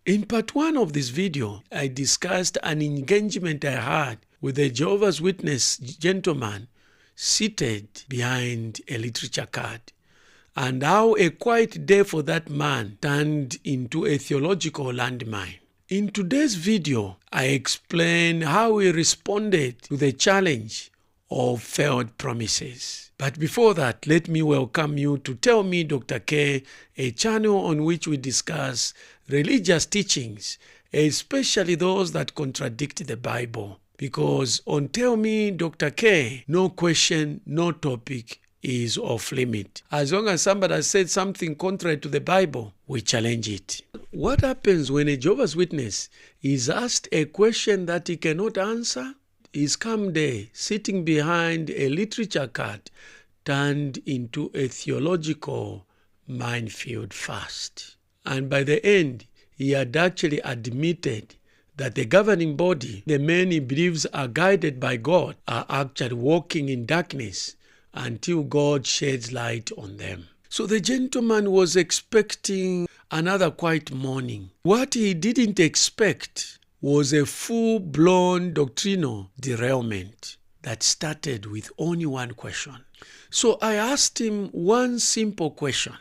In part 1 of this video, I discussed an engagement I had with a Jehovah's Witness gentleman seated behind a literature card, and how a quiet day for that man turned into a theological landmine. In today's video, I explain how he responded to the challenge of failed promises. But before that, let me welcome you to Tell Me Dr. K, a channel on which we discuss religious teachings, especially those that contradict the Bible. Because on Tell Me Dr. K, no question, no topic is off limit. As long as somebody has said something contrary to the Bible, we challenge it. What happens when a Jehovah's Witness is asked a question that he cannot answer? His calm day, sitting behind a literature card, turned into a theological minefield fast. And by the end, he had actually admitted that the governing body, the men he believes are guided by God, are actually walking in darkness until God sheds light on them. So the gentleman was expecting another quiet morning. What he didn't expect was a full-blown doctrinal derailment that started with only one question. So I asked him one simple question.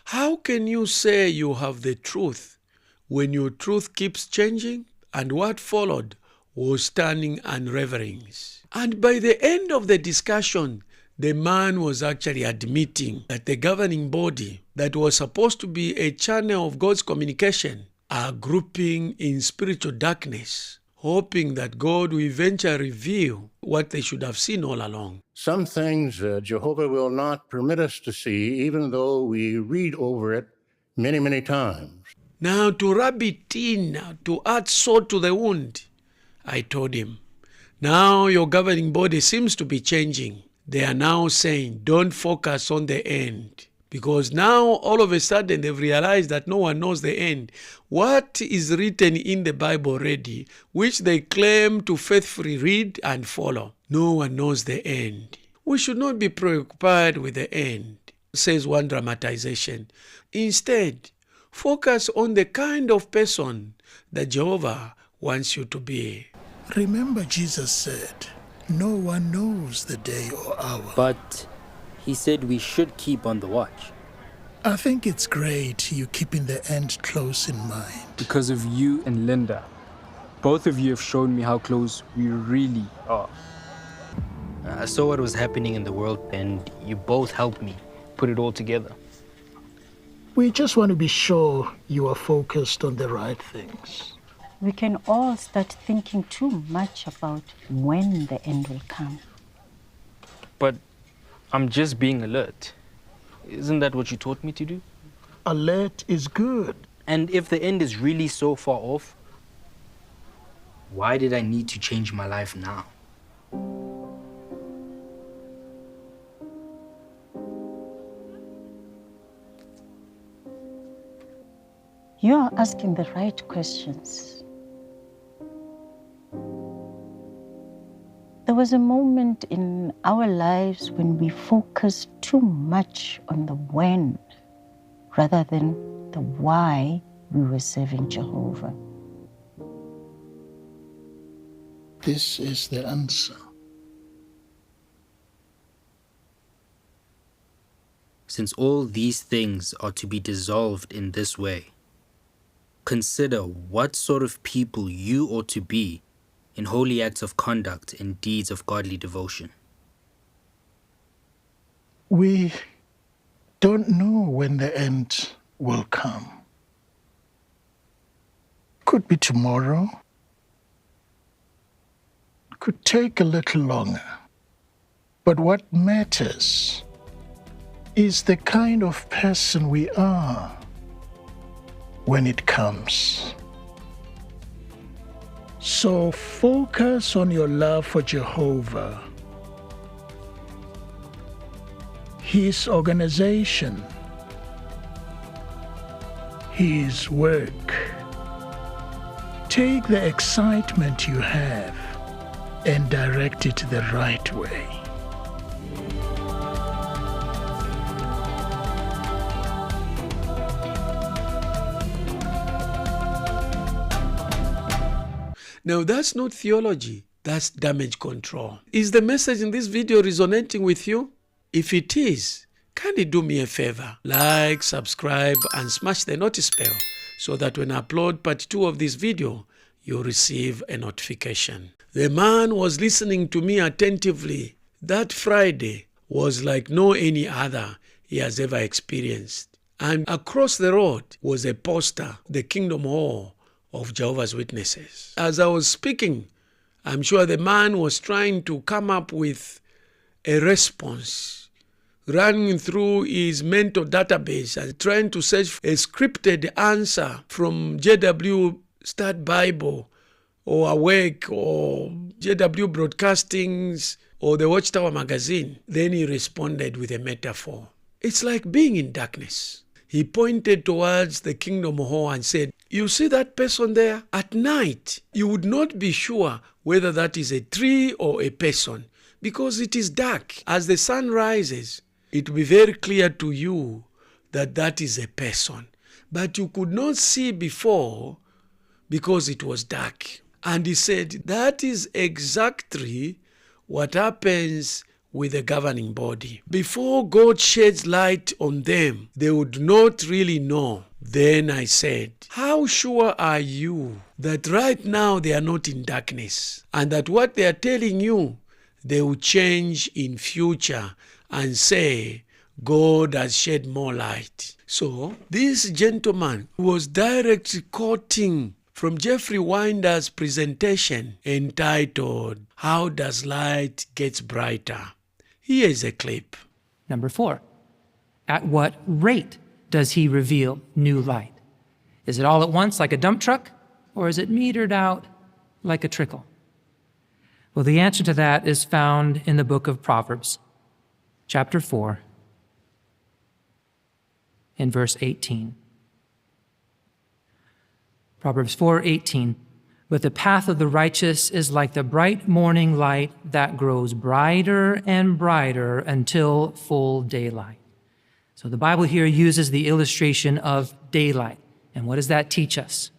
How can you say you have the truth when your truth keeps changing? And what followed was stunning unravelings. And by the end of the discussion, the man was actually admitting that the governing body that was supposed to be a channel of God's communication are grouping in spiritual darkness, hoping that God will eventually reveal what they should have seen all along. Some things Jehovah will not permit us to see, even though we read over it many, many times. Now, to rub it in, to add salt to the wound, I told him, now your governing body seems to be changing. They are now saying, don't focus on the end. Because now, all of a sudden, they've realized that no one knows the end. What is written in the Bible already, which they claim to faithfully read and follow, no one knows the end. We should not be preoccupied with the end, says one dramatization. Instead, focus on the kind of person that Jehovah wants you to be. Remember, Jesus said, no one knows the day or hour. But he said we should keep on the watch. I think it's great you keeping the end close in mind. Because of you and Linda. Both of you have shown me how close we really are. I saw what was happening in the world, and you both helped me put it all together. We just want to be sure you are focused on the right things. We can all start thinking too much about when the end will come. But I'm just being alert. Isn't that what you taught me to do? Alert is good. And if the end is really so far off, why did I need to change my life now? You are asking the right questions. There was a moment in our lives when we focused too much on the when rather than the why we were serving Jehovah. This is the answer. Since all these things are to be dissolved in this way, consider what sort of people you ought to be in holy acts of conduct and deeds of godly devotion. We don't know when the end will come. Could be tomorrow. Could take a little longer. But what matters is the kind of person we are when it comes. So focus on your love for Jehovah, His organization, His work. Take the excitement you have and direct it the right way. Now, that's not theology. That's damage control. Is the message in this video resonating with you? If it is, kindly do me a favor. Like, subscribe, and smash the notice bell so that when I upload part 2 of this video, you'll receive a notification. The man was listening to me attentively. That Friday was like no any other he has ever experienced. And across the road was a poster, the Kingdom Hall of Jehovah's Witnesses. As I was speaking, I'm sure the man was trying to come up with a response, running through his mental database and trying to search for a scripted answer from JW Start Bible or Awake or JW Broadcastings or the Watchtower magazine. Then he responded with a metaphor. It's like being in darkness. He pointed towards the Kingdom Hall and said, you see that person there? At night, you would not be sure whether that is a tree or a person because it is dark. As the sun rises, it will be very clear to you that that is a person. But you could not see before because it was dark. And he said, that is exactly what happens with the governing body. Before God sheds light on them, they would not really know. Then I said, how sure are you that right now they are not in darkness and that what they are telling you, they will change in future and say, God has shed more light. So this gentleman was directly quoting from Jeffrey Winder's presentation entitled, How Does Light Get Brighter? Here is a clip. Number 4, at what rate does he reveal new light? Is it all at once like a dump truck, or is it metered out like a trickle? Well, the answer to that is found in the book of Proverbs, chapter 4, in verse 18. Proverbs 4:18. But the path of the righteous is like the bright morning light that grows brighter and brighter until full daylight. So the Bible here uses the illustration of daylight. And what does that teach us?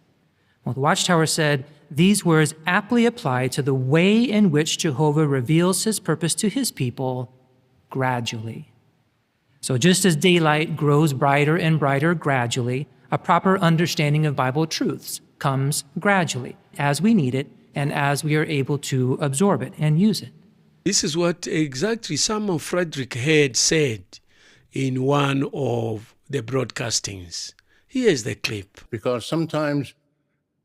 Well, the Watchtower said, these words aptly apply to the way in which Jehovah reveals his purpose to his people gradually. So just as daylight grows brighter and brighter gradually, a proper understanding of Bible truths comes gradually as we need it and as we are able to absorb it and use it. This is what exactly Samuel Frederick had said in one of the broadcastings. Here's the clip. Because sometimes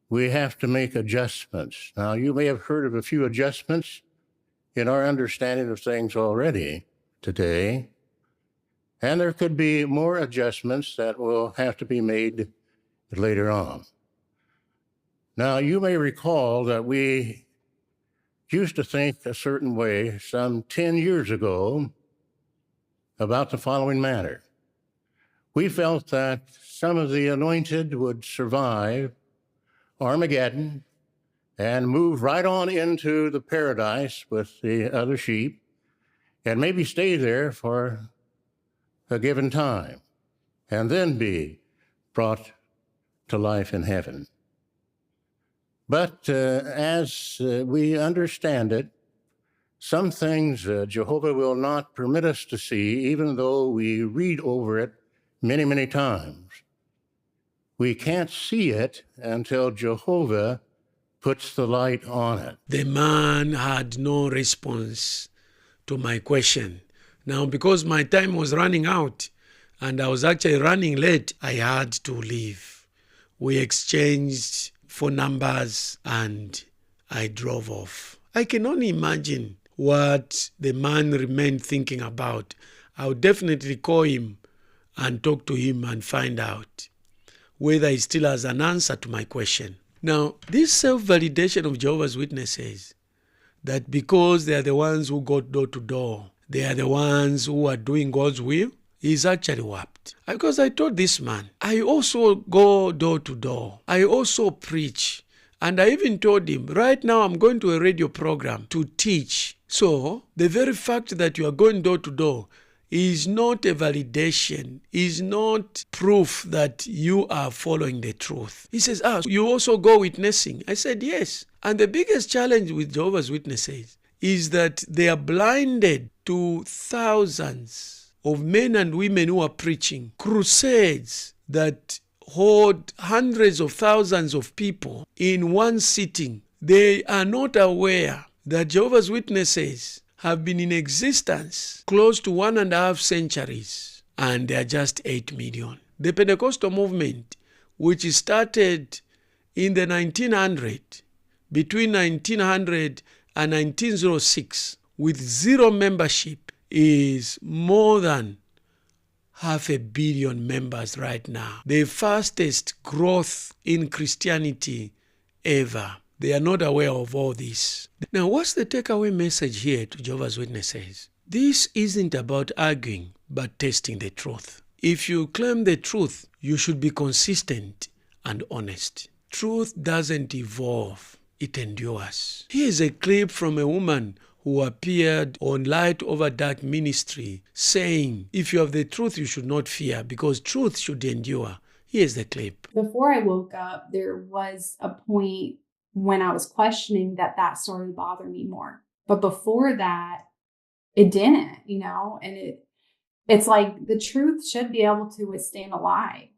we have to make adjustments. Now, you may have heard of a few adjustments in our understanding of things already today, and there could be more adjustments that will have to be made later on. Now, you may recall that we used to think a certain way some 10 years ago about the following matter. We felt that some of the anointed would survive Armageddon and move right on into the paradise with the other sheep and maybe stay there for a given time and then be brought to life in heaven. But as we understand it, some things Jehovah will not permit us to see, even though we read over it many, many times. We can't see it until Jehovah puts the light on it. The man had no response to my question. Now, because my time was running out and I was actually running late, I had to leave. We exchanged phone numbers and I drove off. I can only imagine what the man remained thinking about. I would definitely call him and talk to him and find out whether he still has an answer to my question. Now, this self-validation of Jehovah's Witnesses, that because they are the ones who go door to door, they are the ones who are doing God's will, is actually warped. Because I told this man, I also go door to door. I also preach. And I even told him, right now I'm going to a radio program to teach. So the very fact that you are going door to door is not a validation, is not proof that you are following the truth. He says, you also go witnessing. I said, yes. And the biggest challenge with Jehovah's Witnesses is that they are blinded to thousands of men and women who are preaching crusades that hold hundreds of thousands of people in one sitting. They are not aware that Jehovah's Witnesses have been in existence close to 1.5 centuries, and they are just 8 million. The Pentecostal movement, which started in the 1900s, between 1900 and 1906, with 0 membership, is more than 500 million members right now. The fastest growth in Christianity ever. They are not aware of all this. Now, what's the takeaway message here to Jehovah's Witnesses? This isn't about arguing, but testing the truth. If you claim the truth, you should be consistent and honest. Truth doesn't evolve, it endures. Here's a clip from a woman who appeared on Light Over Dark Ministry saying, if you have the truth, you should not fear, because truth should endure. Here's the clip. Before I woke up, there was a point when I was questioning that started to bother me more. But before that, it didn't, and it's like the truth should be able to withstand a lie.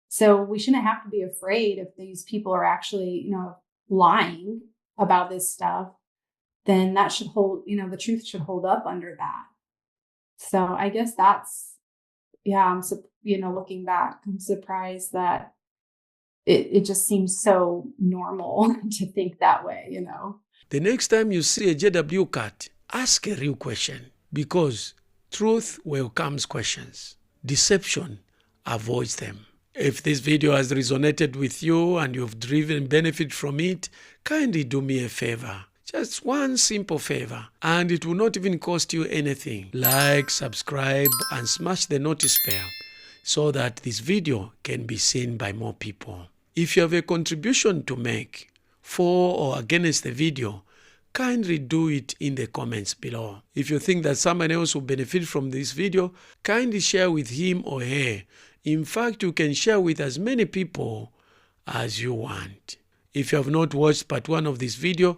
So we shouldn't have to be afraid if these people are actually, lying about this stuff, then that should hold, the truth should hold up under that. So I guess that's, I'm, looking back, I'm surprised that it just seems so normal to think that way, The next time you see a JW cat, ask a real question, because truth welcomes questions. Deception avoids them. If this video has resonated with you and you've driven benefit from it, kindly do me a favor. Just one simple favor, and it will not even cost you anything. Like, subscribe, and smash the notice bell so that this video can be seen by more people. If you have a contribution to make for or against the video, kindly do it in the comments below. If you think that someone else will benefit from this video, kindly share with him or her. In fact, you can share with as many people as you want. If you have not watched part 1 of this video,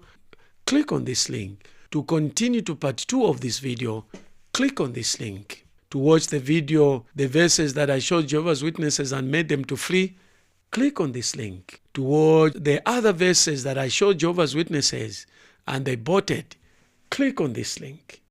click on this link. To continue to part 2 of this video, click on this link. To watch the video, the verses that I showed Jehovah's Witnesses and made them to flee, click on this link. To watch the other verses that I showed Jehovah's Witnesses and they bought it, click on this link.